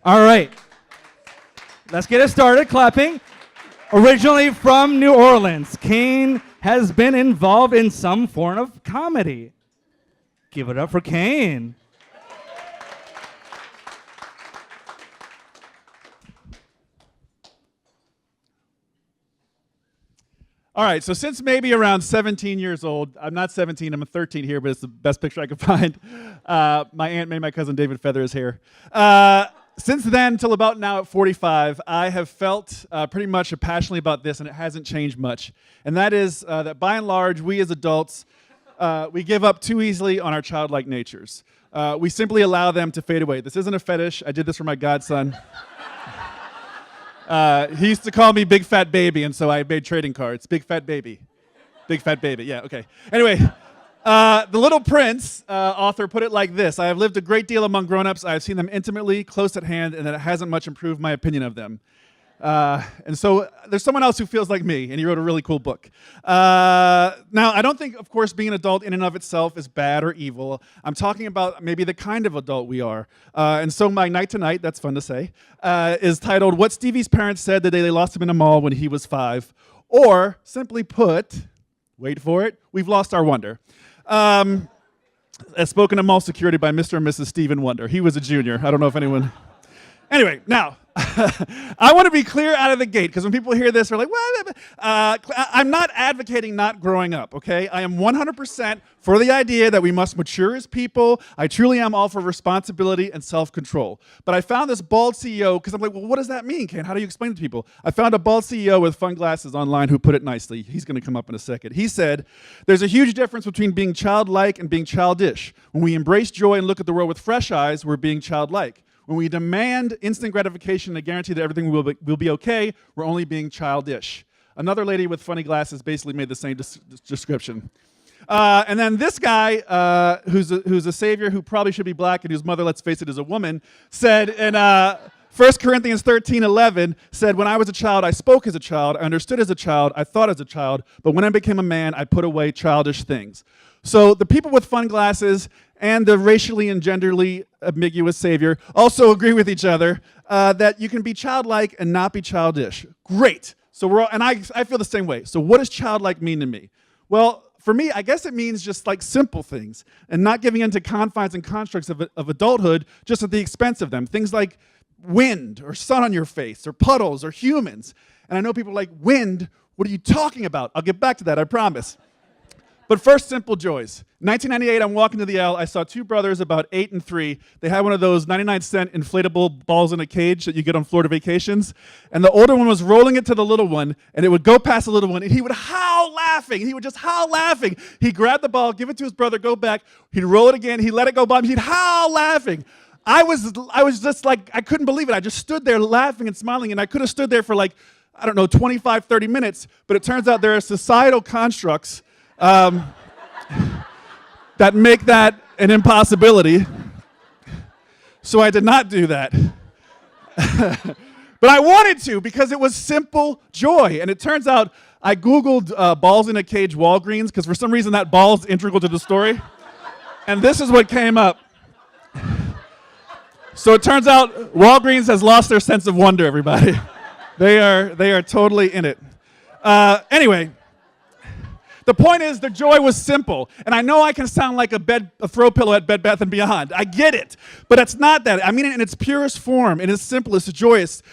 All right. Let's get it started. Clapping. Originally from New Orleans, Cayne has been involved in some form of comedy. Give it up for Cayne. All right, so since maybe around 17 years old, I'm not 17, I'm 13 here, but it's the best picture I could find. My Aunt May, my cousin David Feather is here. Since then, till about now at 45, I have felt pretty much passionately about this, and it hasn't changed much. And that is that by and large, we as adults, we give up too easily on our childlike natures. We simply allow them to fade away. This isn't a fetish. I did this for my godson. He used to call me Big Fat Baby, and so I made trading cards. Big Fat Baby. Big Fat Baby, yeah, okay. Anyway, The Little Prince author put it like this: I have lived a great deal among grown-ups. I have seen them intimately, close at hand, and that it hasn't much improved my opinion of them. And so there's someone else who feels like me, and he wrote a really cool book. Now, I don't think, of course, being an adult in and of itself is bad or evil. I'm talking about maybe the kind of adult we are. And so my night tonight, that's fun to say, is titled What Stevie's Parents Said the Day They Lost Him in a Mall When He Was 5. Or, simply put, wait for it, we've lost our wonder. As spoken of mall security by Mr. and Mrs. Stephen Wonder. He was a junior. I don't know if anyone... Anyway, now, I want to be clear out of the gate, because when people hear this, they're like, what? I'm not advocating not growing up, okay? I am 100% for the idea that we must mature as people. I truly am all for responsibility and self-control. But I found this bald CEO, because I'm like, well, what does that mean, Cayne? How do you explain it to people? I found a bald CEO with fun glasses online who put it nicely. He's going to come up in a second. He said, there's a huge difference between being childlike and being childish. When we embrace joy and look at the world with fresh eyes, we're being childlike. When we demand instant gratification and a guarantee that everything will be okay, we're only being childish. Another lady with funny glasses basically made the same description. And then this guy, who's a savior who probably should be black and whose mother, let's face it, is a woman, said in 1 Corinthians 13:11, said, when I was a child, I spoke as a child, I understood as a child, I thought as a child, but when I became a man, I put away childish things. So the people with fun glasses and the racially and genderly ambiguous savior also agree with each other that you can be childlike and not be childish. Great. So we're all, and I feel the same way. So what does childlike mean to me? Well, for me, I guess it means just like simple things and not giving into confines and constructs of adulthood just at the expense of them. Things like wind or sun on your face or puddles or humans. And I know people are like, wind? What are you talking about? I'll get back to that, I promise. But first, simple joys. 1998, I'm walking to the L. I saw two brothers about 8 and 3. They had one of those 99-cent inflatable balls in a cage that you get on Florida vacations. And the older one was rolling it to the little one, and it would go past the little one, and he would howl laughing. He would just howl laughing. He'd grab the ball, give it to his brother, go back. He'd roll it again. He'd let it go by him. He'd howl laughing. I was just like, I couldn't believe it. I just stood there laughing and smiling, and I could have stood there for like, I don't know, 25, 30 minutes. But it turns out there are societal constructs that make that an impossibility. So I did not do that. But I wanted to because it was simple joy. And it turns out I Googled balls in a cage Walgreens because for some reason that ball's integral to the story. And this is what came up. So it turns out Walgreens has lost their sense of wonder, everybody. They are totally in it. Anyway. The point is, the joy was simple. And I know I can sound like a throw pillow at Bed Bath & Beyond. I get it. But it's not that. I mean it in its purest form, in its simplest, joyous,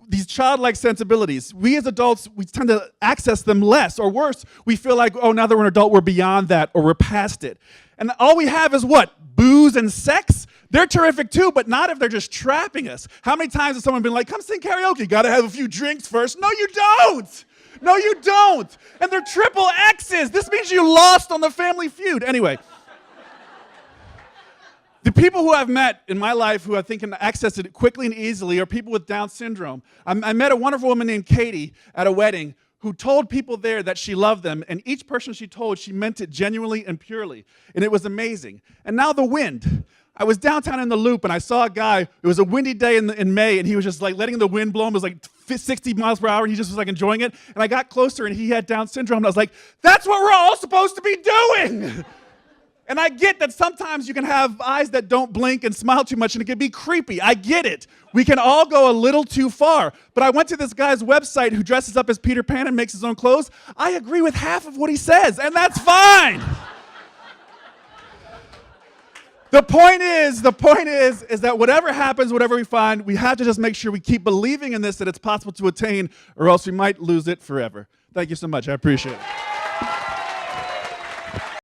these childlike sensibilities. We as adults, we tend to access them less. Or worse, we feel like, oh, now that we're an adult, we're beyond that, or we're past it. And all we have is what? Booze and sex? They're terrific too, but not if they're just trapping us. How many times has someone been like, come sing karaoke, gotta have a few drinks first? No, you don't! No, you don't. And they're triple X's. This means you lost on the Family Feud. Anyway, the people who I've met in my life who I think can access it quickly and easily are people with Down syndrome. I met a wonderful woman named Katie at a wedding who told people there that she loved them, and each person she told, she meant it genuinely and purely, and it was amazing. And now the wind. I was downtown in the Loop, and I saw a guy. It was a windy day in May, and he was just like letting the wind blow him. It was like 60 miles per hour, and he just was like enjoying it. And I got closer, and he had Down syndrome, and I was like, that's what we're all supposed to be doing! And I get that sometimes you can have eyes that don't blink and smile too much and it can be creepy. I get it. We can all go a little too far. But I went to this guy's website who dresses up as Peter Pan and makes his own clothes. I agree with half of what he says, and that's fine. The point is that whatever happens, whatever we find, we have to just make sure we keep believing in this, that it's possible to attain, or else we might lose it forever. Thank you so much. I appreciate it.